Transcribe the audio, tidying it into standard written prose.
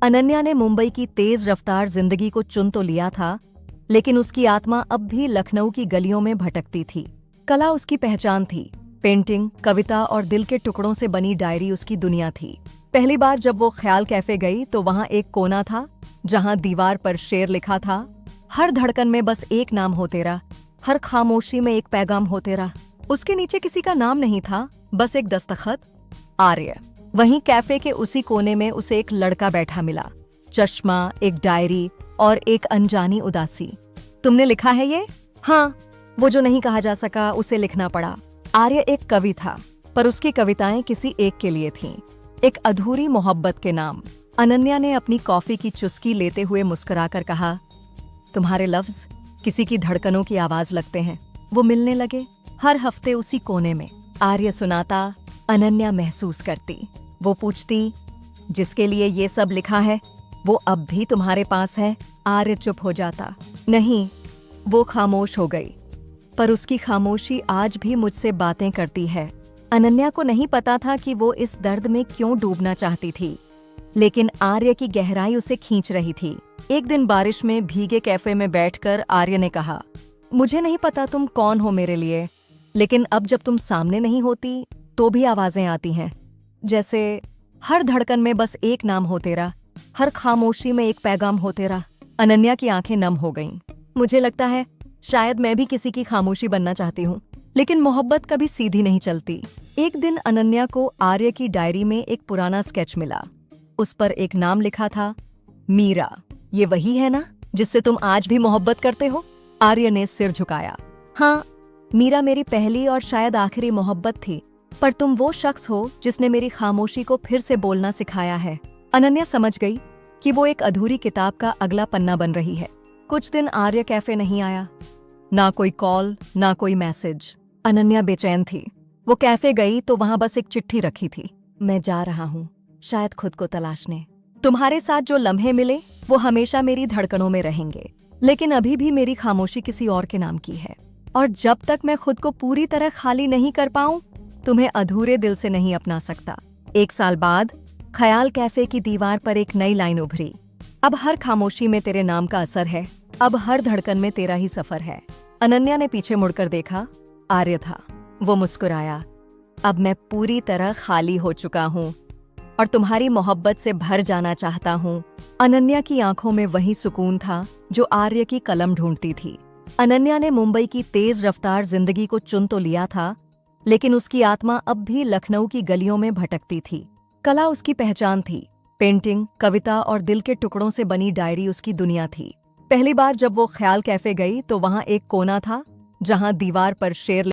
अनन्या ने मुंबई की तेज रफ्तार जिंदगी को चुन तो लिया था, लेकिन उसकी आत्मा अब भी लखनऊ की गलियों में भटकती थी। कला उसकी पहचान थी। पेंटिंग, कविता और दिल के टुकड़ों से बनी डायरी उसकी दुनिया थी। पहली बार जब वो ख्याल कैफे गई तो वहां एक कोना था जहां दीवार पर शेर लिखा था, हर धड़कन में बस एक नाम हो तेरा, हर खामोशी में एक पैगाम हो तेरा। उसके नीचे किसी का नाम नहीं था, बस एक दस्तखत, आर्य। वहीं कैफे के उसी कोने में उसे एक लड़का बैठा मिला, चश्मा, एक डायरी और एक अनजानी उदासी। तुमने लिखा है ये? हाँ। वो जो नहीं कहा जा सका उसे लिखना पड़ा। आर्य एक कवि था, पर उसकी कविताएं किसी एक के लिए थीं, एक अधूरी मोहब्बत के नाम। अनन्या ने अपनी कॉफी की चुस्की लेते हुए मुस्कुराकर कहा, तुम्हारे लफ्ज किसी की धड़कनों की आवाज लगते हैं। वो मिलने लगे, हर हफ्ते उसी कोने में। आर्य सुनाता, अनन्या महसूस करती। वो पूछती, जिसके लिए ये सब लिखा है वो अब भी तुम्हारे पास है? आर्य चुप हो जाता। नहीं, वो खामोश हो गई, पर उसकी खामोशी आज भी मुझसे बातें करती है। अनन्या को नहीं पता था कि वो इस दर्द में क्यों डूबना चाहती थी, लेकिन आर्य की गहराई उसे खींच रही थी। एक दिन बारिश में भीगे कैफे में बैठकर आर्य ने कहा, मुझे नहीं पता तुम कौन हो मेरे लिए, लेकिन अब जब तुम सामने नहीं होती तो भी आवाजें आती हैं, जैसे हर धड़कन में बस एक नाम हो तेरा, हर खामोशी में एक पैगाम हो तेरा। अनन्या की आंखें नम हो गईं। मुझे लगता है शायद मैं भी किसी की खामोशी बनना चाहती हूँ, लेकिन मोहब्बत कभी सीधी नहीं चलती। एक दिन अनन्या को आर्य की डायरी में एक पुराना स्केच मिला। उस पर एक नाम लिखा था, मीरा। ये वही है ना जिससे तुम आज भी मोहब्बत करते हो? आर्य ने सिर झुकाया। हाँ, मीरा मेरी पहली और शायद आखिरी मोहब्बत थी, पर तुम वो शख्स हो जिसने मेरी खामोशी को फिर से बोलना सिखाया है। अनन्या समझ गई कि वो एक अधूरी किताब का अगला पन्ना बन रही है। कुछ दिन आर्य कैफे नहीं आया, ना कोई कॉल, ना कोई मैसेज। अनन्या बेचैन थी। वो कैफे गई तो वहां बस एक चिट्ठी रखी थी, मैं जा रहा हूँ, शायद खुद को तलाशने। तुम्हारे साथ जो लम्हे मिले वो हमेशा मेरी धड़कनों में रहेंगे, लेकिन अभी भी मेरी खामोशी किसी और के नाम की है। और जब तक मैं खुद को पूरी तरह खाली नहीं कर पाऊं, तुम्हें अधूरे दिल से नहीं अपना सकता। 1 साल बाद ख्याल कैफे की दीवार पर एक नई लाइन उभरी, अब हर खामोशी में तेरे नाम का असर है, अब हर धड़कन में तेरा ही सफर है। अनन्या ने पीछे मुड़कर देखा, आर्य था। वो मुस्कुराया, अब मैं पूरी तरह खाली हो चुका हूँ और तुम्हारी मोहब्बत से भर जाना चाहता हूँ। अनन्या की आंखों में वही सुकून था जो आर्य की कलम ढूंढती थी। अनन्या ने मुंबई की तेज रफ्तार जिंदगी को चुन तो लिया था, लेकिन उसकी आत्मा अब भी लखनऊ की गलियों में भटकती थी। कला उसकी पहचान थी। पेंटिंग, कविता और दिल के टुकड़ों से बनी डायरी उसकी दुनिया थी। पहली बार जब वो ख्याल कैफे गई तो वहां एक कोना था जहां दीवार पर शेर